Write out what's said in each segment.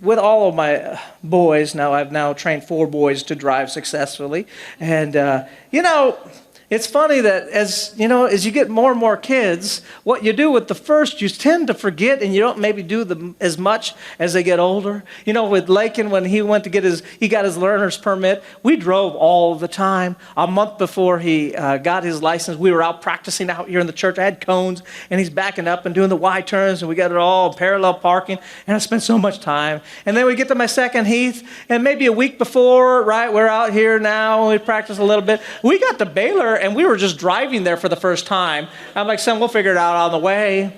with all of my boys, now I've now trained 4 boys to drive successfully. And, it's funny that as you get more and more kids, what you do with the first, you tend to forget, and you don't maybe do them as much as they get older. With Lakin, when he went to he got his learner's permit, we drove all the time. A month before he got his license, we were out practicing out here in the church. I had cones, and he's backing up and doing the Y turns, and we got it all parallel parking, and I spent so much time. And then we get to my second heath, and maybe a week before, right, we're out here now, and we practice a little bit. We got to Baylor, and we were just driving there for the first time. I'm like, son, we'll figure it out on the way.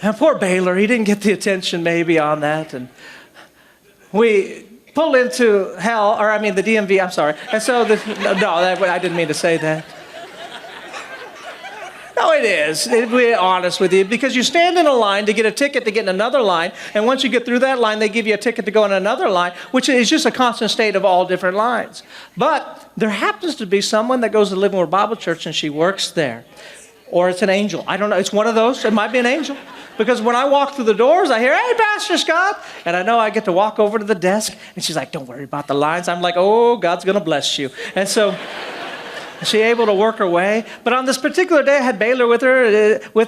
And poor Baylor, he didn't get the attention maybe on that. And we pulled into the DMV, I'm sorry. And so, I didn't mean to say that. No, it is. To be honest with you, because you stand in a line to get a ticket to get in another line, and once you get through that line, they give you a ticket to go in another line, which is just a constant state of all different lines. But there happens to be someone that goes to Living Word Bible Church, and she works there. Or it's an angel. I don't know. It's one of those. It might be an angel. Because when I walk through the doors, I hear, "Hey, Pastor Scot." And I know I get to walk over to the desk, and she's like, "Don't worry about the lines." I'm like, "Oh, God's going to bless you." And so she able to work her way. But on this particular day, I had Baylor with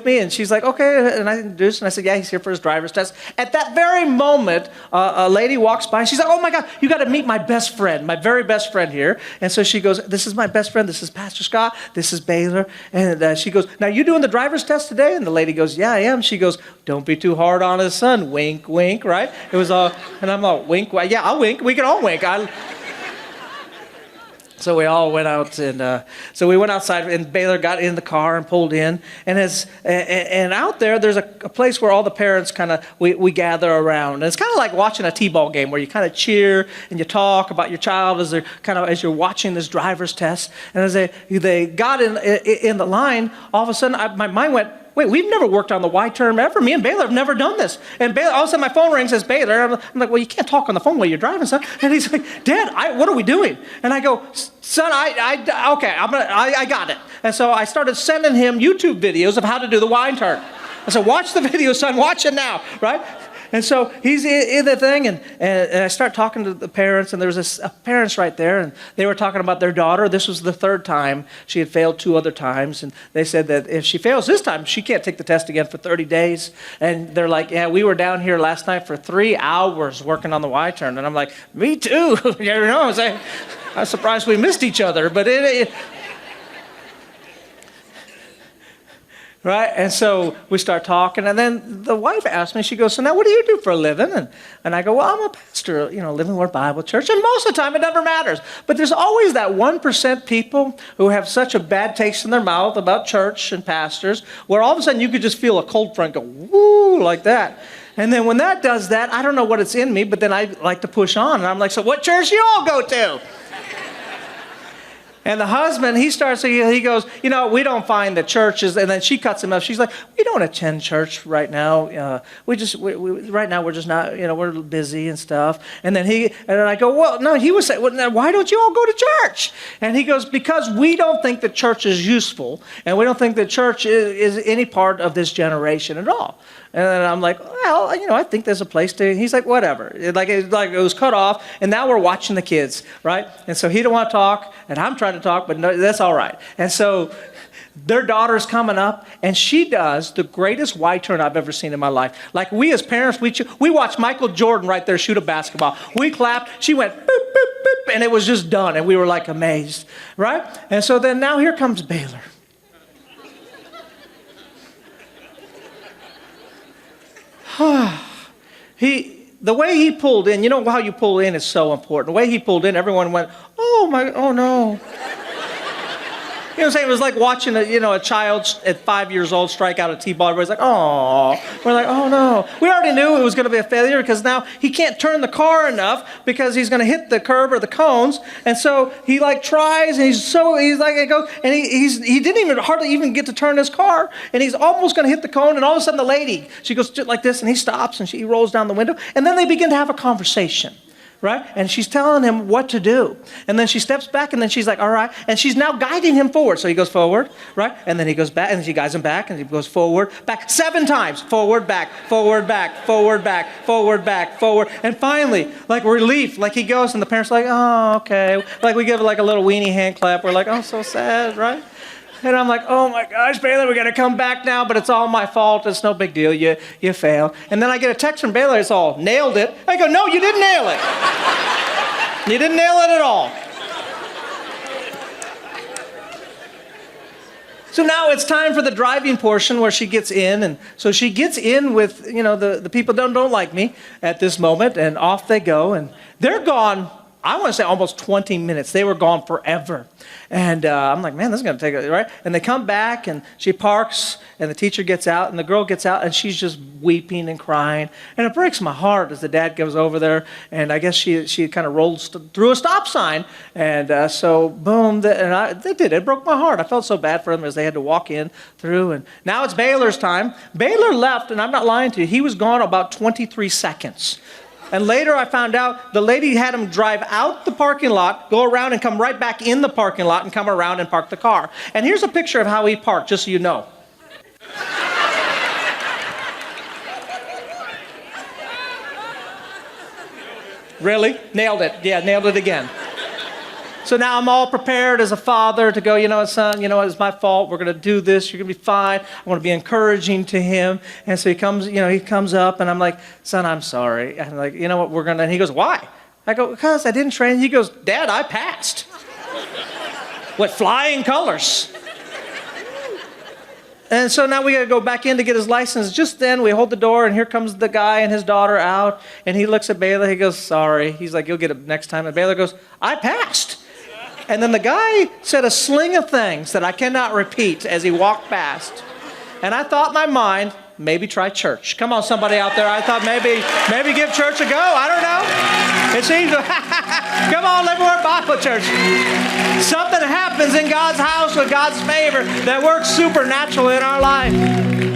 me, and she's like, "Okay." And I introduced, and I said, "Yeah, he's here for his driver's test." At that very moment, a lady walks by, and she's like, "Oh my God, you got to meet my best friend, my very best friend here." And so she goes, "This is my best friend. This is Pastor Scot. This is Baylor." And she goes, "Now, you doing the driver's test today?" And the lady goes, "Yeah, I am." She goes, "Don't be too hard on his son. Wink, wink," right? It was all, and I'm like, "Wink, yeah, I'll wink. We can all wink." So we all went out, and so we went outside, and Baylor got in the car and pulled in. And out there, there's a place where all the parents we gather around. And it's kind of like watching a T-ball game where you kind of cheer and you talk about your child as you're watching this driver's test. And as they got in the line, all of a sudden my mind went, "Wait, we've never worked on the Y term ever. Me and Baylor have never done this." And Baylor, all of a sudden my phone rings, says Baylor. I'm like, "Well, you can't talk on the phone while you're driving, son." And he's like, "Dad, what are we doing?" And I go, "Son, okay, I got it." And so I started sending him YouTube videos of how to do the Y turn. I said, "Watch the video, son, watch it now," right? And so he's in the thing, and I start talking to the parents, and there was parents right there, and they were talking about their daughter. This was the 3rd time. She had failed 2 other times, and they said that if she fails this time, she can't take the test again for 30 days. And they're like, "Yeah, we were down here last night for 3 hours working on the Y turn." And I'm like, "Me too." I'm surprised we missed each other, but right? And so we start talking, and then the wife asked me, she goes, "So now what do you do for a living?" And I go, "Well, I'm a pastor, Living Word Bible Church." And most of the time it never matters. But there's always that 1% people who have such a bad taste in their mouth about church and pastors, where all of a sudden you could just feel a cold front go, woo, like that. And then when that does that, I don't know what it's in me, but then I like to push on. And I'm like, "So what church do you all go to?" And the husband, he goes, "We don't find the churches," and then she cuts him off. She's like, "We don't attend church right now. Right now we're just not, we're busy and stuff." And then I go, "Well, no," he was saying, "Well, then why don't you all go to church?" And he goes, "Because we don't think that church is useful, and we don't think that church is any part of this generation at all." And then I'm like, "Well, I think there's a place to." He's like, "Whatever." It was cut off, and now we're watching the kids, right? And so he don't want to talk, and I'm trying to talk, but no, that's all right. And so their daughter's coming up, and she does the greatest Y turn I've ever seen in my life. Like, we as parents, we watched Michael Jordan right there shoot a basketball. We clapped. She went boop, boop, boop, and it was just done, and we were like amazed, right? And so then now here comes Baylor. The way he pulled in, how you pull in is so important. The way he pulled in, everyone went, oh no. You know what I'm saying? It was like watching a child at 5 years old strike out a T-ball. Everybody's like, "Oh." We're like, "Oh no." We already knew it was going to be a failure because now he can't turn the car enough because he's going to hit the curb or the cones. And so he tries, and it goes, and he didn't even hardly even get to turn his car, and he's almost going to hit the cone. And all of a sudden the lady, she goes just like this, and he stops, and he rolls down the window, and then they begin to have a conversation. right? And she's telling him what to do. And then she steps back, and then she's like, all right. And she's now guiding him forward. So he goes forward, right? And then he goes back, and then she guides him back, and he goes forward, back, 7 times. Forward, back, forward, back, forward, back, forward, back, forward. And finally, like relief, like he goes, and the parents are like, oh, okay. Like we give like a little weenie hand clap. We're like, oh, so sad, right? And I'm like, oh my gosh, Baylor, we got to come back now, but it's all my fault. It's no big deal. You failed. And then I get a text from Baylor. It's all, nailed it. I go, no, you didn't nail it. You didn't nail it at all. So now it's time for the driving portion where she gets in. And so she gets in with, the people don't like me at this moment. And off they go. And they're gone, I want to say almost 20 minutes. They were gone forever. And I'm like, man, this is going to take it, right? And they come back, and she parks, and the teacher gets out, and the girl gets out, and she's just weeping and crying. And it breaks my heart as the dad goes over there, and I guess she kind of rolled through a stop sign. And so, boom, it broke my heart. I felt so bad for them as they had to walk in through. And now it's Baylor's time. Baylor left, and I'm not lying to you, he was gone about 23 seconds. And later I found out the lady had him drive out the parking lot, go around and come right back in the parking lot and come around and park the car. And here's a picture of how he parked, just so you know. Really? Nailed it. Yeah, nailed it again. So now I'm all prepared as a father to go, son, it's my fault. We're going to do this. You're going to be fine. I want to be encouraging to him. And so he comes up, and I'm like, son, I'm sorry. I'm like, you know what, we're going to, and he goes, why? I go, because I didn't train. He goes, Dad, I passed. With flying colors. And so now we got to go back in to get his license. Just then we hold the door, and here comes the guy and his daughter out. And he looks at Baylor. He goes, sorry. He's like, you'll get it next time. And Baylor goes, I passed. And then the guy said a sling of things that I cannot repeat as he walked past. And I thought in my mind, maybe try church. Come on, somebody out there. I thought maybe give church a go. I don't know. It seems, come on, Livermore Bible Church. Something happens in God's house with God's favor that works supernatural in our life.